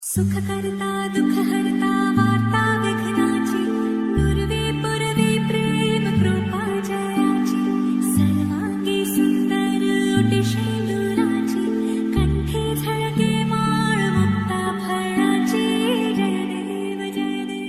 सुख करता दुख हरता वार्ता विघ्नाची नुरवी पुरवी प्रेम कृपा जयाची सर्वांगी सुंदर ओटी शेंदुराची कंठी झळके माळ मुक्ता फळाची जय देव जय देव.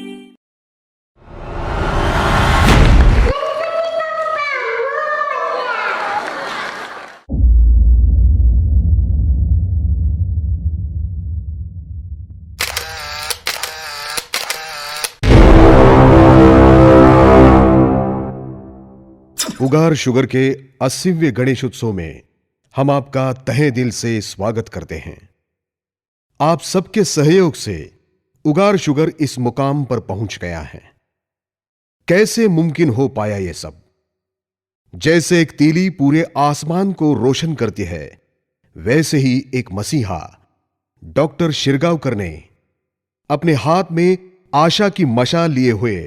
उगार शुगर के 80वें गणेश उत्सव में हम आपका तहे दिल से स्वागत करते हैं. आप सबके सहयोग से उगार शुगर इस मुकाम पर पहुंच गया है. कैसे मुमकिन हो पाया यह सब? जैसे एक तीली पूरे आसमान को रोशन करती है, वैसे ही एक मसीहा डॉक्टर शिरगांवकर ने अपने हाथ में आशा की मशाल लिए हुए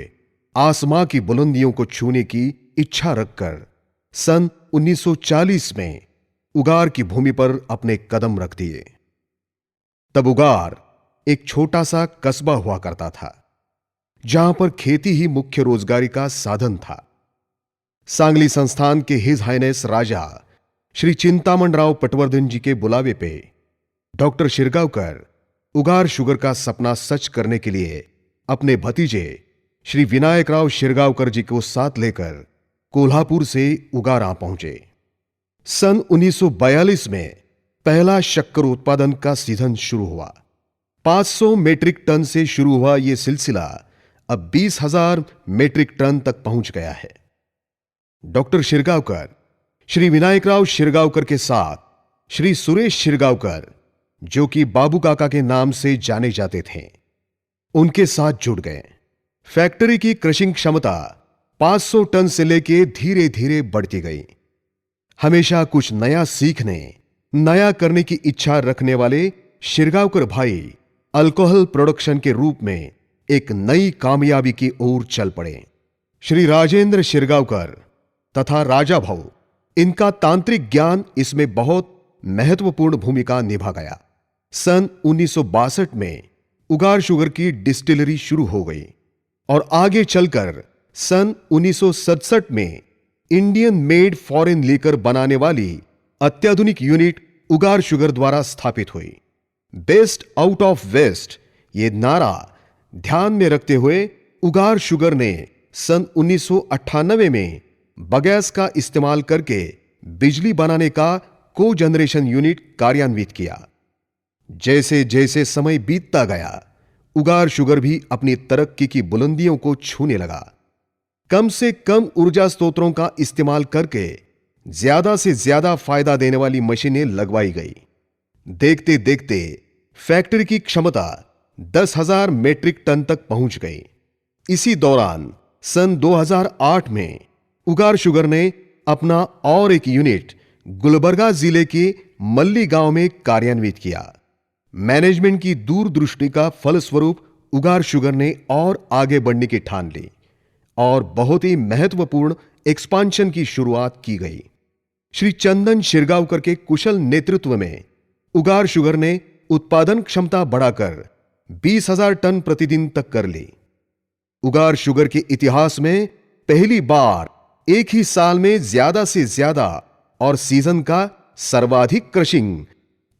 आसमां की बुलंदियों को छूने की इच्छा रखकर सन 1940 में उगार की भूमि पर अपने कदम रख दिए. तब उगार एक छोटा सा कस्बा हुआ करता था, जहां पर खेती ही मुख्य रोजगारी का साधन था. सांगली संस्थान के हिज हाइनेस राजा श्री चिंतामणराव पटवर्धन जी के बुलावे पे डॉक्टर शिरगांवकर उगार शुगर का सपना सच करने के लिए अपने भतीजे श्री विनायकराव शिरगांवकर जी को साथ लेकर कोल्हापुर से उगार आ पहुंचे. सन 1942 में पहला शक्कर उत्पादन का सीजन शुरू हुआ. 500 मेट्रिक टन से शुरू हुआ यह सिलसिला अब 20,000 मेट्रिक टन तक पहुंच गया है. डॉक्टर शिरगांवकर श्री विनायकराव शिरगांवकर के साथ श्री सुरेश शिरगांवकर, जो कि बाबू काका के नाम से जाने जाते थे, उनके साथ जुड़ गए. फैक्ट्री की क्रशिंग क्षमता 500 टन से लेके धीरे धीरे बढ़ती गई. हमेशा कुछ नया सीखने, नया करने की इच्छा रखने वाले शिरगांवकर भाई अल्कोहल प्रोडक्शन के रूप में एक नई कामयाबी की ओर चल पड़े. श्री राजेंद्र शिरगांवकर तथा राजा भाऊ, इनका तांत्रिक ज्ञान इसमें बहुत महत्वपूर्ण भूमिका निभा गया. सन 1962 में उगार शुगर की डिस्टिलरी शुरू हो गई और आगे चलकर सन 1967 में इंडियन मेड फॉरेन लीकर बनाने वाली अत्याधुनिक यूनिट उगार शुगर द्वारा स्थापित हुई. बेस्ट आउट ऑफ वेस्ट ये नारा ध्यान में रखते हुए उगार शुगर ने सन 1998 में बगैस का इस्तेमाल करके बिजली बनाने का को जनरेशन यूनिट कार्यान्वित किया. जैसे जैसे समय बीतता गया, उगार शुगर भी अपनी तरक्की की बुलंदियों को छूने लगा. कम से कम ऊर्जा स्रोतों का इस्तेमाल करके ज्यादा से ज्यादा फायदा देने वाली मशीनें लगवाई गई. देखते देखते फैक्ट्री की क्षमता 10,000 मेट्रिक टन तक पहुंच गई. इसी दौरान सन 2008 में उगार शुगर ने अपना और एक यूनिट गुलबर्गा जिले के मल्ली गांव में कार्यान्वित किया. मैनेजमेंट की दूरदृष्टि का फलस्वरूप उगार शुगर ने और आगे बढ़ने की ठान ली और बहुत ही महत्वपूर्ण एक्सपांशन की शुरुआत की गई. श्री चंदन शिरगांवकर के कुशल नेतृत्व में उगार शुगर ने उत्पादन क्षमता बढ़ाकर 20,000 टन प्रतिदिन तक कर ली. उगार शुगर के इतिहास में पहली बार एक ही साल में ज्यादा से ज्यादा और सीजन का सर्वाधिक क्रशिंग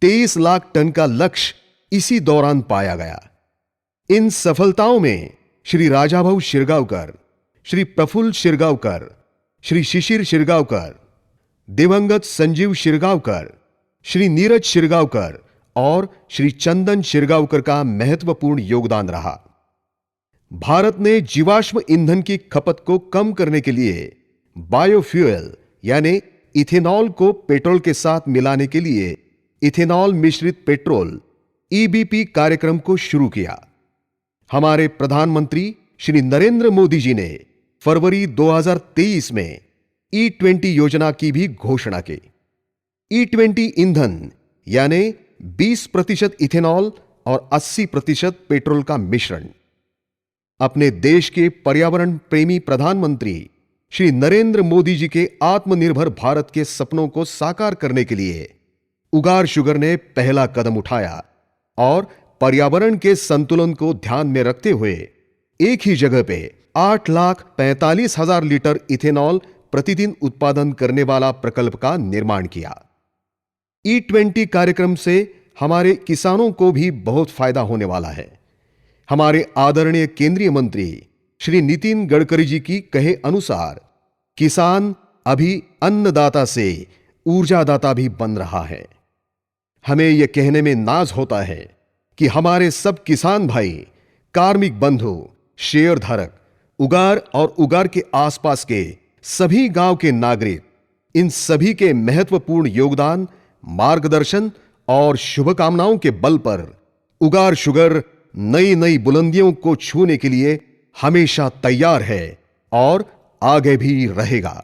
23 लाख टन का लक्ष्य इसी दौरान पाया गया. इन सफलताओं में श्री राजाभाऊ शिरगांवकर, श्री प्रफुल्ल शिरगांवकर, श्री शिशिर शिरगांवकर, दिवंगत संजीव शिरगांवकर, श्री नीरज शिरगांवकर और श्री चंदन शिरगांवकर का महत्वपूर्ण योगदान रहा. भारत ने जीवाश्म ईंधन की खपत को कम करने के लिए बायोफ्यूल यानी इथेनॉल को पेट्रोल के साथ मिलाने के लिए इथेनॉल मिश्रित पेट्रोल ईबीपी कार्यक्रम को शुरू किया. हमारे प्रधानमंत्री श्री नरेंद्र मोदी जी ने फरवरी 2023 में E20 योजना की भी घोषणा की. E20 ईंधन यानी 20% इथेनॉल और 80% पेट्रोल का मिश्रण. अपने देश के पर्यावरण प्रेमी प्रधानमंत्री श्री नरेंद्र मोदी जी के आत्मनिर्भर भारत के सपनों को साकार करने के लिए उगार शुगर ने पहला कदम उठाया और पर्यावरण के संतुलन को ध्यान में रखते हुए एक ही जगह पे 8,45,000 लीटर इथेनॉल प्रतिदिन उत्पादन करने वाला प्रकल्प का निर्माण किया। E20 कार्यक्रम से हमारे किसानों को भी बहुत फायदा होने वाला है। हमारे आदरणीय केंद्रीय मंत्री श्री नितिन गडकरी जी की कहे अनुसार किसान अभी अन्नदाता से ऊर्जादाता भी बन रहा है। हमें यह कहने में नाज होता है कि हमारे सब किसान भाई, कार्मिक बंधु, शेयरधारक, उगार और उगार के आसपास के सभी गांव के नागरिक, इन सभी के महत्वपूर्ण योगदान, मार्गदर्शन और शुभकामनाओं के बल पर उगार शुगर नई नई बुलंदियों को छूने के लिए हमेशा तैयार है और आगे भी रहेगा।